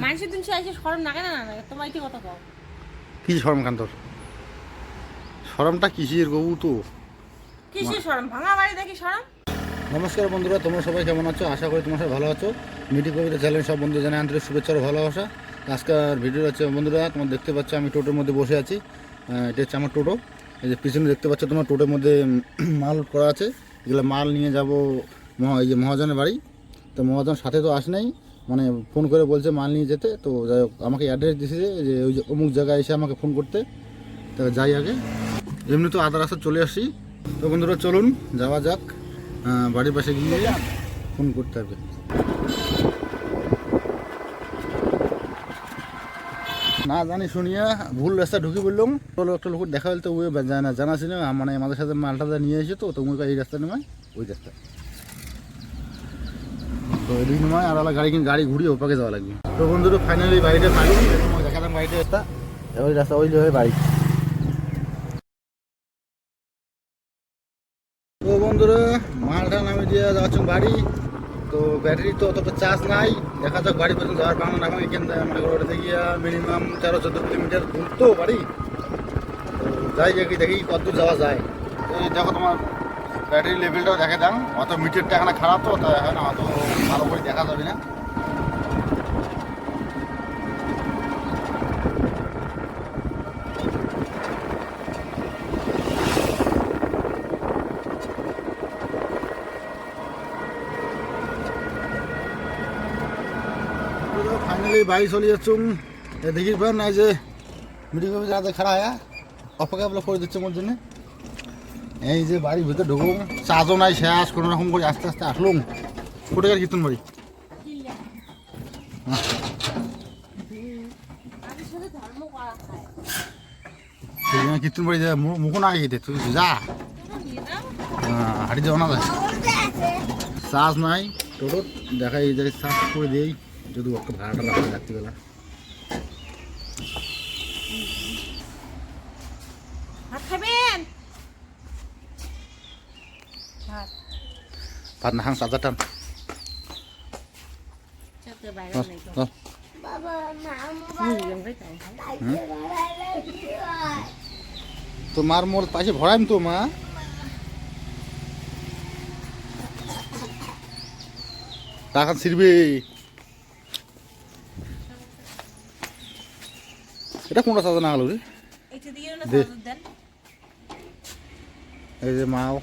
মানুষের দিন এসে শরম লাগে না না তোমার কি কথা কও কি শরম কান্তর শরমটা কিসের গবু তো কিসের শরম ভাঙা বাড়ি দেখি শরম। নমস্কার বন্ধুরা, তোমরা সবাই কেমন আছো? আশা করি তোমরা সবাই ভালো আছো। মিটি কবিতা চ্যানেল সব বন্ধু জানাই আন্তরিক শুভেচ্ছা ও ভালোবাসা। আজকের ভিডিও হচ্ছে বন্ধুরা, তোমরা দেখতে পাচ্ছ আমি টোটোর মধ্যে বসে আছি। এটা হচ্ছে আমার টোটো। এই যে পিছনে দেখতে পাচ্ছ তোমার টোটোর মধ্যে মাল করা আছে। এগুলো মাল নিয়ে যাব এই যে মহাজনের বাড়ি। তো মহাজন সাথে তো আস নাই, মানে ফোন করে বলছে মাল নিয়ে যেতে। তো যাই হোক, আমাকে অ্যাড্রেস দিয়েছে যে ওই যে অমুক জায়গায় এসে আমাকে ফোন করতে। তো যাই আগে, এমনি তো আধা রাস্তা চলে আসি। তো বন্ধুরা চলুন যাওয়া যাক, বাড়ির পাশে গিয়ে ফোন করতে হবে। না জানি শুনিয়া ভুল রাস্তা ঢুকি বললাম। চলো একটা লোক দেখা হলে তো ওই জানা ছিল, মানে আমাদের সাথে মালটা নিয়ে এসে তো তুমি এই রাস্তা নেমায় ওই রাস্তা, তো এদিক নেমায় আর গাড়ি ঘুরিয়ে ওপাকে যাওয়া লাগবে। তো বন্ধুরা ফাইনালি বাড়িটা পাই, দেখালাম বাড়িটা একটা ওই রাস্তা ওই বাড়ি। তো বন্ধুরা মালটা নামে দিয়ে যাচ্ছ বাড়ি। তো ব্যাটারি তো অতটা চার্জ নাই, দেখা যাক বাড়ি পর্যন্ত যাওয়ার পাবো না। এখান থেকে মানে ওটা গিয়ে মিনিমাম 13-14 কিলোমিটার দূর তো বাড়ি। তো যাই দেখি কতদূর যাওয়া যায়। তো এই দেখো তোমার ব্যাটারি লেভেলটাও দেখে দাম, অত মিটারটা এখানে খারাপ তো তাই হয় না, অত ভালো করে দেখা যাবে না। ফাইনালি বাড়ি চলে যাচ্ছ। দেখি না যে মিডিল রাতে খারাপ হয় অপেক্ষা করে দিচ্ছে মোর জন্য। এই যে বাড়ির ভিতরে ঢুকুম, চার্জও নাই, শেষ কোনো রকম করে আস্তে আস্তে আসলুম। কোটেকার কীর্তন বাড়ি, কীর্তন বাড়ি যা মুখো না গিয়ে তুই যা হাঁটি যাও না যায়। চার্জ নাই টোটো, দেখাই এই জায়গায় চার্জ করে দিই যদি একটা ভাড়াটা রাখা রাত্রিবেলা। ভাত না খান চার্জার টান। তো মার মোর পাশে ভরাইম তো মা। টাকা ছিড়বে এটা কোনটা চার্জার না হলো রে। এই যে মাও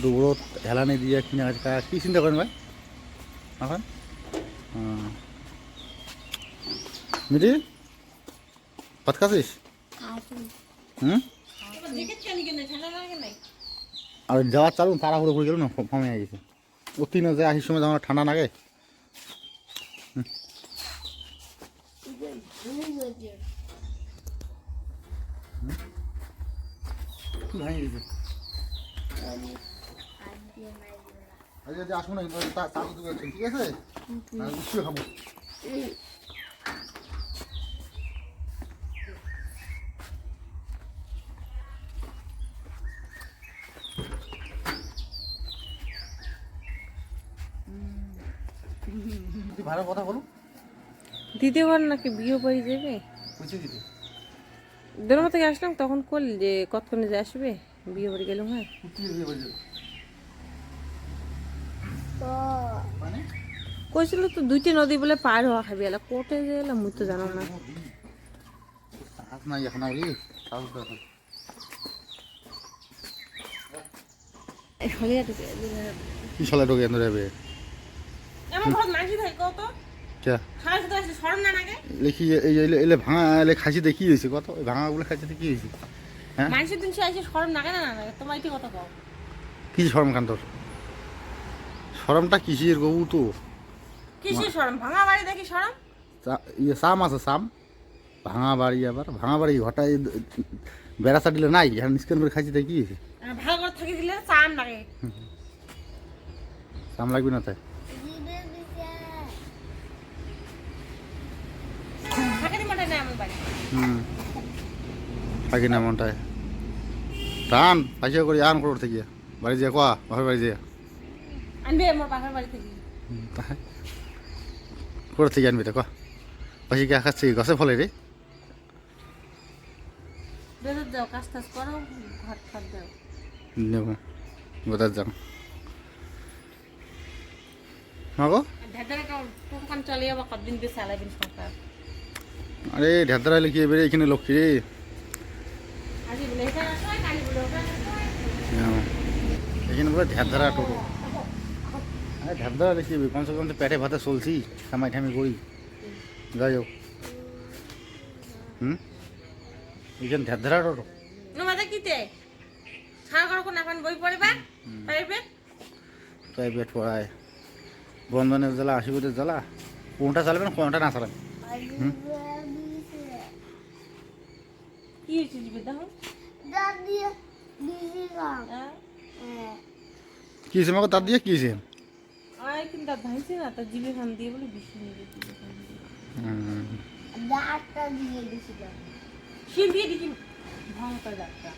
দুপুর হেলানি দিয়ে কিনে কি চিন্তা করেন ভাই এখন মিটি ভাত খাচ্ছিস? আর যাওয়ার চালু তাড়াহুড়ো করে গেল না, ফমে গেছে। অতি না যে আসির সময় আমার ঠান্ডা লাগে। আসবো না ঠিক আছে, নিশ্চয়ই খাবো। ভালো কথা বলো, দ্বিতীয়বার নাকি বিয়ে বাড়ি যাবে। দেড় থেকে আসলাম তখন করলি যে কতক্ষণে যে আসবে বিয়ে বাড়ি গেলাম। হ্যাঁ কইছিল তো 2টি নদী বলে পার হওয়া খাবি এলা কোটে যে এলা মুই তো জানো না। কি শালা ঢোকে এনে যাবে লিখি এলে ভাঙা এলে খাসি দেখি হয়েছে কত ভাঙা গুলো খাসিতে কি হয়েছে? হ্যাঁ মানুষের দিন এসে শরম লাগে না না তোমার কি কথা কও কি শরম কান্তর শরমটা কিসের গবু তো কিসের শরম ভাঙা বাড়ি দেখি শরম। ইয়ে সাম আছে সাম, ভাঙা বাড়ি আবার ভাঙা বাড়ি ঘটায় বেড়াচা দিলে নাই এখন স্ক্যান করে খাইছি তাই কি হয়েছে? ভালো করে থাকি দিলে চাম লাগে, সাম লাগবে না তাই থাকি না মনটায় টান পাইসা করে আন করে থেকে বাড়ি যা কোয়া বাপের বাড়ি যা আনবে আমার বাপের বাড়ি থেকে করে থেকে আনবি তা কোয়া পাশে কি আকাশ গাছে ফলে রে? বেরোত যাও, কাজ টাজ করো, ভাত ফাত দাও। নেব গোদার যাও মাগো। ঢেদারে কোনখান চালিয়ে আবার কতদিন দিয়ে চালাবেন সংসার? আরে ঢেদার হলে কি এবারে এখানে লক্ষ্মী রে। আজি বলে এখানে আসো, কালি বলে ওখানে আসো। এখানে বলে ঢেদারা টোটো। আরে ঢেদারা হলে কি হবে, কমসে কম তো পেটে ভাতে চলছি, কামাই ঠামি করি, যাই হোক। এখানে ঢেদারা টোটো। মাথা কিতে ছাড় করো, কোন এখন বই পড়িবা প্রাইভেট? প্রাইভেট পড়ায় বন্ধনের জ্বালা, আশীর্বাদের জ্বালা, কোনটা চালাবেন কোনটা না চালাবেন। কি হয়েছে জিবে দেখো? কি হয়েছে মাকে, তার দিয়ে কি হয়েছে? আয় কিন্তু তার ভাইছে না, তার জিবে খান দিয়ে বলে বেশি নিয়ে গেছে। শিল দিয়ে দেখি ভয়ঙ্কর ডাক্তার।